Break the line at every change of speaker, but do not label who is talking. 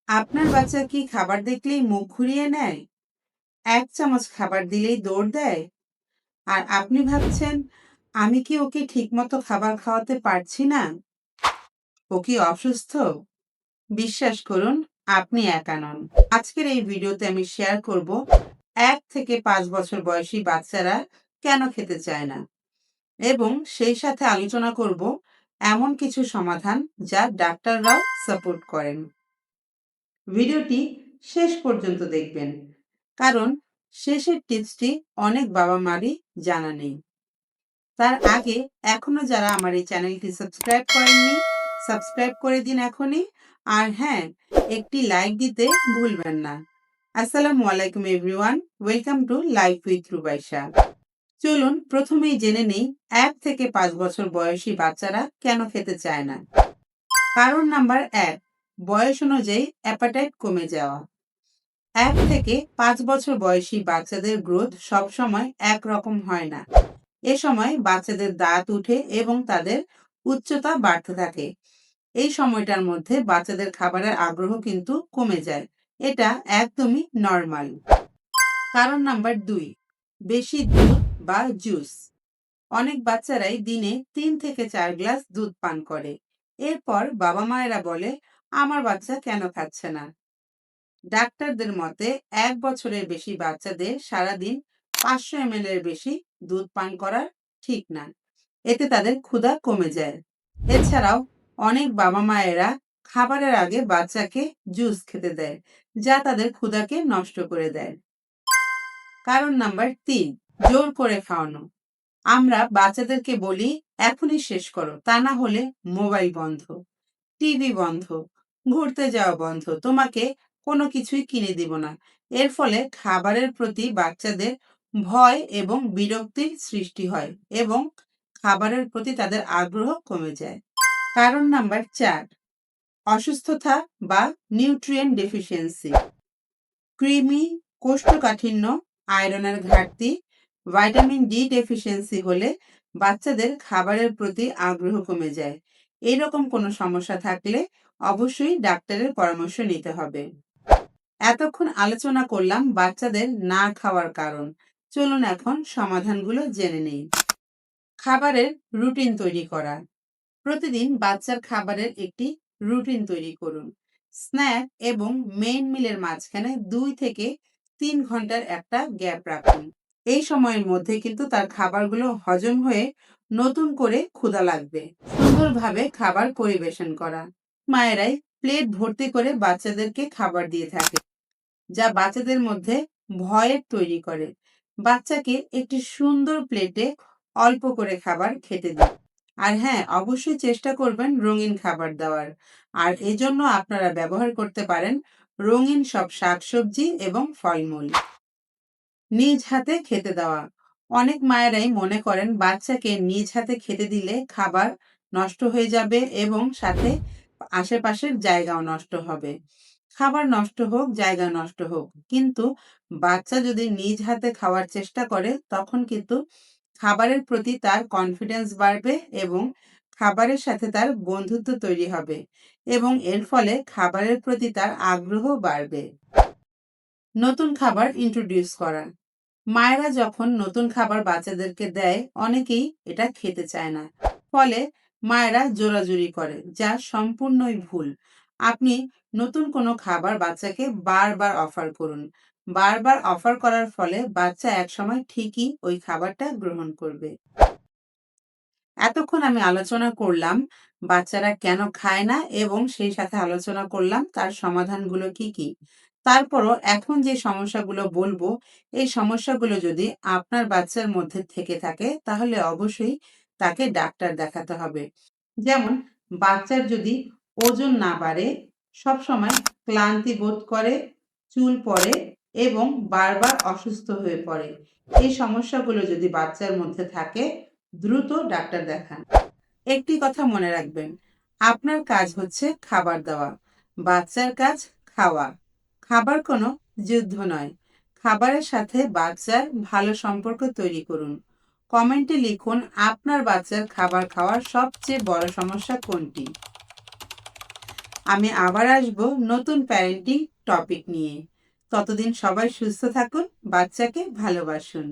আপনার বাচ্চা কি খাবার দেখলেই মুখ ঘুরিয়ে নেয়? ১ চামচ খাবার দিলেই দৌড় দেয়? আর আপনি ভাবছেন, আমি কি ওকে ঠিকমতো খাবার খাওয়াতে পারছি না? ও কি অসুস্থ? বিশ্বাস করুন, আপনি একা নন। আজকের এই ভিডিওতে আমি শেয়ার করব ১ থেকে ৫ বছর বয়সী বাচ্চারা কেন খেতে চায় না এবং সেই সাথে আলোচনা করব এমন কিছু সমাধান যা ডাক্তাররাও সাপোর্ট করেন। ভিডিওটি শেষ পর্যন্ত দেখবেন, কারণ শেষের টিপসটি অনেক বাবা-মারই জানা নেই। তার আগে এখনো যারা আমার এই চ্যানেলটি সাবস্ক্রাইব করেননি, সাবস্ক্রাইব করে দিন এখনই। আর হ্যাঁ, একটি লাইক দিতে ভুলবেন না। আসসালামু আলাইকুম everyone, welcome to life with Rubaisha. চলুন প্রথমেই জেনে নেই ১ থেকে ৫ বছর বয়সী বাচ্চারা কেন খেতে চায় না। কারণ নাম্বার ১, বয়স অনুযায়ী অ্যাপাটাইট কমে যাওয়া। ১ থেকে ৫ বছর বয়সী বাচ্চাদের গ্রোথ সবসময় একরকম হয় না। এ সময় বাচ্চাদের দাঁত উঠে এবং তাদের উচ্চতা বাড়তে থাকে। এই সময়টার মধ্যে বাচ্চাদের খাবারের আগ্রহ কিন্তু কমে যায়। এটা একদমই নরমাল। কারণ নাম্বার ২, বেশি দুধ বা জুস। অনেক বাচ্চারাই দিনে ৩ থেকে ৪ গ্লাস দুধ পান করে। এরপর বাবা-মায়েরা বলে, আমার বাচ্চা কেন খাচ্ছে না? ডাক্তারদের মতে ১ বছরের বেশি বাচ্চাদের সারাদিন ৫০০ ml এর বেশি দুধ পান করা ঠিক না। এতে তাদের ক্ষুধা কমে যায়। এছাড়াও অনেক বাবা-মায়েরা খাবারের আগে বাচ্চাকে জুস খেতে দেয়, যা তাদের ক্ষুধাকে নষ্ট করে দেয়। কারণ নাম্বার ৩, জোর করে খাওয়ানো। আমরা বাচ্চাদেরকে বলি, এখনই শেষ করো, তা না হলে মোবাইল বন্ধ, টিভি বন্ধ, ঘুরতে যাওয়া বন্ধ, তোমাকে কোনো কিছুই কিনে দিব না। এর ফলে খাবারের প্রতি বাচ্চাদের ভয় এবং বিরক্তির সৃষ্টি হয় এবং খাবারের প্রতি তাদের আগ্রহ কমে যায়। কারণ নাম্বার ৪, অসুস্থতা বা নিউট্রিয়েন্ট ডেফিসিয়েন্সি। কৃমি, কোষ্ঠকাঠিন্য, আয়রনের ঘাটতি, ভিটামিন ডি ডেফিসিয়েন্সি হলে বাচ্চাদের খাবারের প্রতি আগ্রহ কমে যায়। এরকম কোনো সমস্যা থাকলে অবশ্যই ডাক্তারের পরামর্শ নিতে হবে। এতক্ষণ আলোচনা করলাম বাচ্চাদের না খাওয়ার কারণ। চলুন এখন সমাধানগুলো জেনে নেই। খাবারের রুটিন তৈরি করা। প্রতিদিন বাচ্চার খাবারের একটি রুটিন তৈরি করুন। স্ন্যাক এবং মেইন মিলের মাঝখানে ২ থেকে ৩ ঘন্টার একটা গ্যাপ রাখুন। এই সময়ের মধ্যে কিন্তু তার খাবারগুলো হজম হয়ে নতুন করে ক্ষুধা লাগবে। সুন্দরভাবে খাবার পরিবেশন করা। মায়েরাই প্লেট ভর্তি করে বাচ্চাদেরকে খাবার দিয়ে থাকে, যা বাচ্চাদের মধ্যে ভয়ের তৈরি করে। বাচ্চাকে একটি সুন্দর প্লেটে অল্প করে খাবার খেতে দিন। আর হ্যাঁ, অবশ্যই চেষ্টা করবেন রঙিন খাবার দেওয়ার। আর এজন্য আপনারা ব্যবহার করতে পারেন রঙিন সব শাকসবজি এবং ফলমূল। নিজ হাতে খেতে দেওয়া। অনেক মায়েরাই মনে করেন বাচ্চাকে নিজ হাতে খেতে দিলে খাবার নষ্ট হয়ে যাবে এবং সাথে আশেপাশের জায়গাও নষ্ট হবে। খাবার নষ্ট হোক, জায়গা নষ্ট হোক, কিন্তু বাচ্চা যদি নিজ হাতে খাওয়ার চেষ্টা করে তখন কিন্তু খাবারের প্রতি তার কনফিডেন্স বাড়বে এবং খাবারের সাথে তার বন্ধুত্ব তৈরি হবে এবং এর ফলে খাবারের প্রতি তার আগ্রহ বাড়বে। নতুন খাবার ইন্ট্রোডিউস করা। মায়েরা যখন নতুন খাবার বাচ্চাদেরকে দেয়, অনেকেই এটা খেতে চায় না। ফলে মায়েরা জোরাজুরি করে, যা সম্পূর্ণই ভুল। আপনি নতুন কোনো খাবার বাচ্চাকে বারবার অফার করুন। বারবার অফার করার ফলে বাচ্চা একসময় ঠিকই ওই খাবারটা গ্রহণ করবে। এতক্ষণ আমি আলোচনা করলাম বাচ্চারা কেন খায় না এবং সেই সাথে আলোচনা করলাম তার সমাধানগুলো কি কি। তারপরও এখন যে সমস্যাগুলো বলবো, এই সমস্যাগুলো যদি আপনার বাচ্চার মধ্যে থেকে থাকে তাহলে অবশ্যই তাকে ডাক্তার দেখাতে হবে। যেমন বাচ্চার যদি ওজন না বাড়ে, সবসময় ক্লান্তি বোধ করে, চুল পড়ে এবং বারবার অসুস্থ হয়ে পড়ে, এই সমস্যাগুলো যদি বাচ্চার মধ্যে থাকে দ্রুত ডাক্তার দেখান। একটি কথা মনে রাখবেন, আপনার কাজ হচ্ছে খাবার দেওয়া, বাচ্চার কাজ খাওয়া। খাবার কোনো যুদ্ধ নয়। খাবারের সাথে বাচ্চার ভালো সম্পর্ক তৈরি করুন। কমেন্টে লিখুন আপনার বাচ্চার খাবার খাওয়ার সবচেয়ে বড় সমস্যা কোনটি। আমি আবার আসবো নতুন প্যারেন্টিং টপিক নিয়ে। ততদিন সবাই সুস্থ থাকুন, বাচ্চাকে ভালোবাসুন।